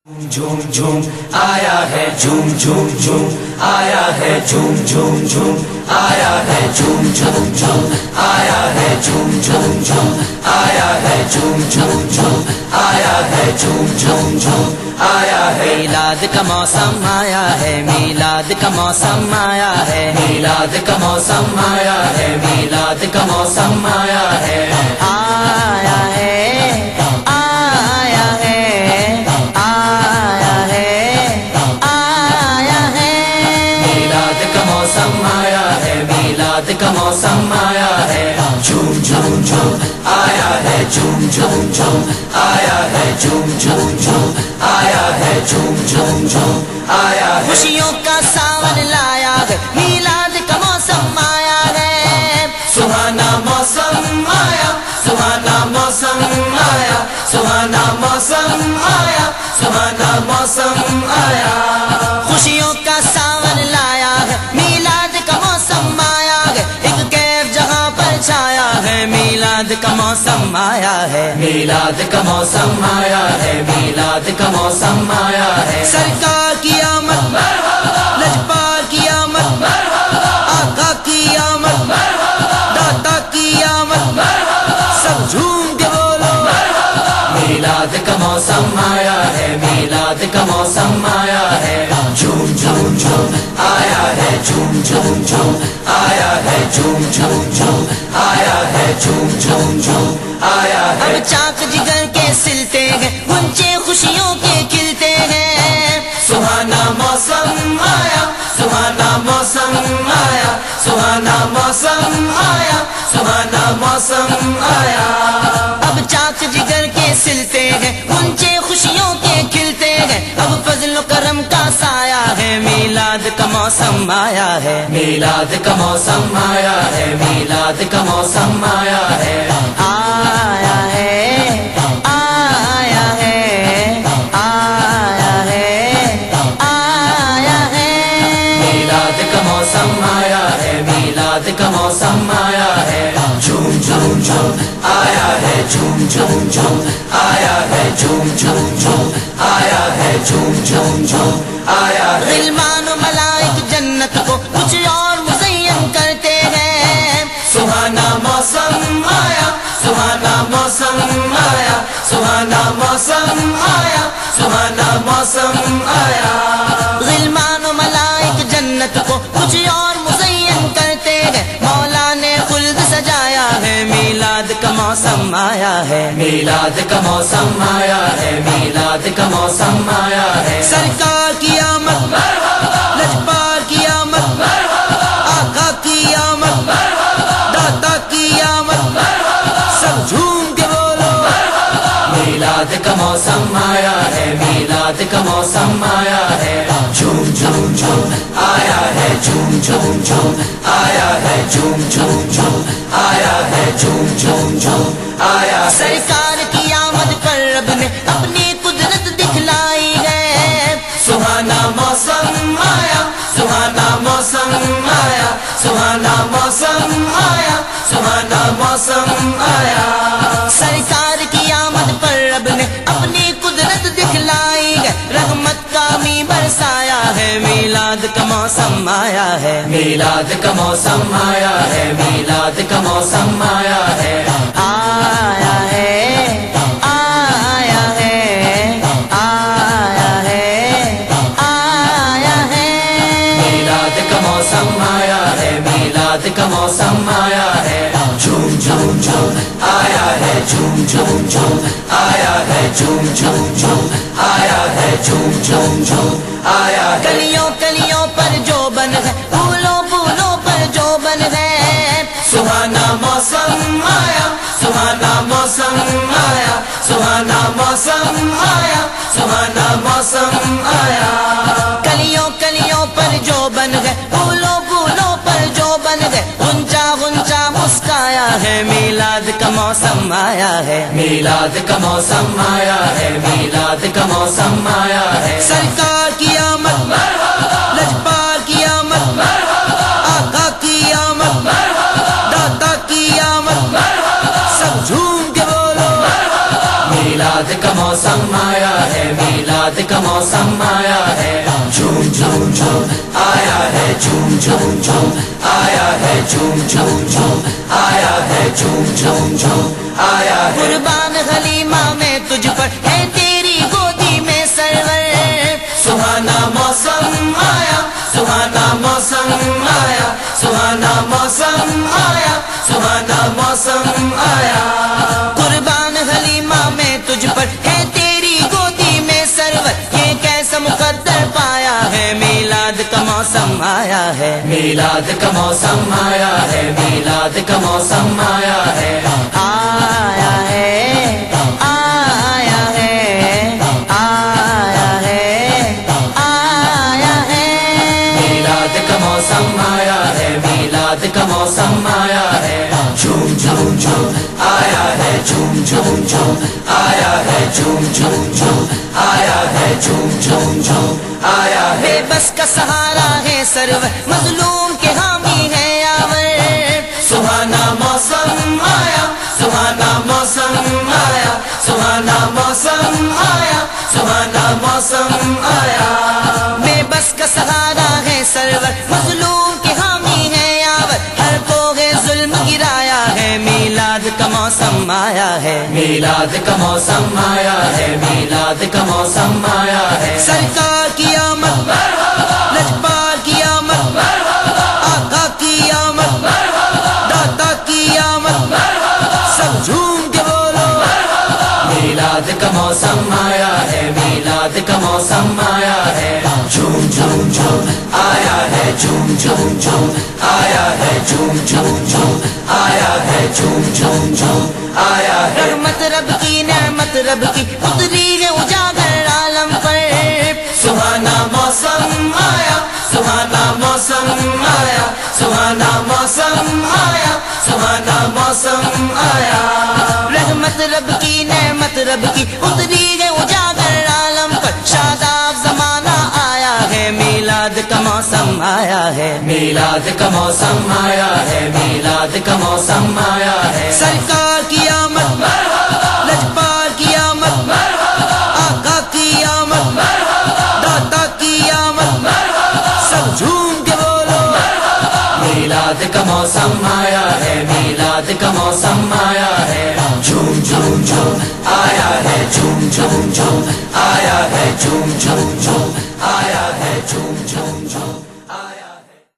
جھوم جھوم آیا ہے جھوم جھوم جھوم آیا ہے جھوم جھوم جھوم آیا ہے جھوم جھوم جھوم آیا ہے جھوم جھوم جھوم آیا ہے جھوم جھوم جھوم آیا ہے جھوم جھوم جھوم آیا ہے میلاد کا موسم آیا ہے، میلاد کا موسم آیا ہے، میلاد کا موسم آیا ہے، میلاد کا موسم آیا ہے، آیا ہے آیا ہے آیا ہے آیا ہے، میلاد کا موسم آیا ہے، میلاد کا موسم آیا ہے، جھوم جھوم جھوم آیا ہے جھوم جھوم جھوم آیا ہے جھوم جھوم جھوم آیا ہے جھوم جھوم جھوم آیا ہے خوشیوں کا ساون لایا ہے، میلاد کا موسم آیا ہے، سہانا موسم آیا، سہانا موسم آیا، سہانا موسم آیا، سہانا موسم آیا، خوشیوں کا ساون لایا ہے، میلاد کا موسم آیا ہے، ایک کیف جہاں پر چھایا ہے، میلاد کا موسم آیا ہے، میلاد کا موسم آیا ہے، میلاد کا موسم آیا ہے، سرکار کی آمد لجپال کی آمد آقا کی آمد داتا کی آمد سب جھوم کے بولو، میلاد کا موسم آیا ہے، میلاد کا موسم آیا ہے، جھوم جھوم جھوم آیا ہے جھوم جھوم جھوم آیا ہے جھوم جھوم جھوم آیا ہے جھوم جھوم جھوم آیا ہے اب چاک جگر کے سلتے ہیں، گنچے خوشیوں کے کھلتے ہیں، سہانا موسم آیا، سہانا موسم آیا، سہانا موسم آیا، سہانا موسم آیا، اب چاک جگر کے سلتے ہیں، گنچے خوشیوں کے کھلتے ہیں، اب فضل و کرم کا سایہ ہے، میلاد کا موسم آیا ہے، میلاد کا موسم آیا ہے، میلاد کا موسم آیا ہے، آیا ہے آیا ہے آیا ہے آیا ہے، میلاد کا موسم آیا ہے، میلاد کا موسم آیا ہے، جھوم جھوم جھوم آیا ہے جھوم جھوم جھوم آیا ہے جھوم جھوم جھوم آیا ہے جھوم جھوم جھوم آیا ہے غلمان و ملائک جنت کو کچھ اور مزین کرتے ہیں، سہانا موسم آیا، سہانا موسم آیا، سہانا موسم آیا، سہانا موسم آیا، غلمان و ملائک جنت کو کچھ اور مزین کرتے ہیں، مولا نے خلد سجایا ہے، میلاد کا موسم آیا ہے، میلاد کا موسم آیا ہے، میلاد کا موسم آیا ہے، سرکار کی آمد لجپال کی آمد آقا کی آمد داتا کی آمد سب جھوم کے بولو، میلاد کا موسم آیا ہے، میلاد کا موسم آیا ہے، جھوم جھوم جھوم آیا ہے جھوم جھوم جھوم آیا ہے جھوم جھوم جھوم آیا ہے جھوم جھوم جھوم آیا ہے سرکار کی آمد پر رب نے اپنی قدرت دکھلائی ہے، سہانا موسم آیا، سہانا موسم آیا، سہانا موسم آیا، سہانا موسم آیا، سرکار کی آمد پر رب نے اپنی قدرت دکھلائی ہے، رحمت کا می برسایا ہے، میلاد کا موسم آیا ہے، میلاد کا موسم آیا ہے، میلاد کا موسم آیا ہے، آیا ہے آیا ہے آیا ہے آیا ہے، میلاد کا موسم آیا ہے، میلاد کا موسم آیا ہے، جھوم جھوم جھوم آیا ہے جھوم جھوم جھوم آیا ہے جھوم جھوم جھوم آیا ہے جھوم جھوم جھوم آیا ہے کلیوں کلیوں پر جو بن ہے، پھولوں پھولوں پر جو بن ہے، سہانا موسم آیا، سہانا موسم آیا، سہانا موسم آیا، سہانا موسم آیا، کلیوں کلیوں پر جو بن گئے، پھولوں پھولوں پر جو بن گئے، غنچہ غنچہ مسکایا ہے، میلاد کا موسم آیا ہے، میلاد کا موسم آیا ہے، میلاد کا موسم آیا ہے، سرکار کی آمد لجپال کی آمد آقا کی آمد داتا کی آمد سب جھوم کے بولو، میلاد کا موسم آیا ہے میلاد کا موسم آیا ہے جھوم جھوم جھوم آیا ہے جھوم جھوم جھوم آیا ہے جھوم جھوم جھوم آیا ہے جھوم جھوم جھوم آیا ہے قربان حلیمہ میں تجھ پر ہے تیری گودی میں سرور سہانا موسم آیا سہانا موسم آیا سہانا موسم آیا سہانا موسم آیا قربان حلیمہ میں تجھ پر ہے تیری گودی میں سرور یہ کیسا مقدر پایا ہے میلاد کا موسم آیا ہے میلاد کا موسم آیا ہے میلاد کا موسم آیا ہے آیا ہے آیا ہے آیا ہے آیا ہے میلاد کا موسم آیا ہے میلاد کا موسم آیا ہے جھوم جھوم جھوم آیا ہے جھوم جھوم جھوم آیا ہے جھوم جھوم جھوم آیا ہے جھوم جھوم جھوم آیا ہے بے بس کا سہارا ہے سرور مظلوم کے حامی ہے یاور سہانا موسم آیا سہانا موسم آیا سہانا موسم آیا سہانا موسم آیا بے بس کا سہارا ہے سرور مظلوم کے حامی ہے یاور ہر کو ہے ظلم گرایا ہے میلاد کا موسم آیا ہے میلاد کا موسم آیا ہے میلاد کا موسم آیا ہے سرکار کی آمد لجپال کی آمد آقا کی آمد داتا کی آمد سب جھوم کے بولو میلاد کا موسم آیا ہے میلاد کا موسم آیا ہے جھوم جھوم جھوم آیا ہے جھوم جھوم جھوم آیا ہے جھوم جھوم جھوم آیا ہے جھوم جھوم جھوم آیا ہے رحمت رب کی نعمت رب کی اتری ہے اجاگر عالم پر سہانا موسم آیا سہانا موسم آیا سہانا موسم آیا سہانا موسم آیا رحمت رب کی نعمت رب کی اتری ہے اجاگر عالم پر شاداب زمانہ آیا ہے میلاد کا موسم آیا ہے میلاد کا موسم آیا ہے میلاد کا موسم آیا ہے سرکار کی آمد لجپال کی آمد آقا کی آمد داتا کی آمد سب جھوم کے بولو میلاد کا موسم آیا ہے میلاد کا موسم آیا ہے جھوم جھوم جھوم آیا ہے جھوم جھوم جھوم آیا ہے جھوم جھوم جھوم آیا ہے جھوم جھوم جھوم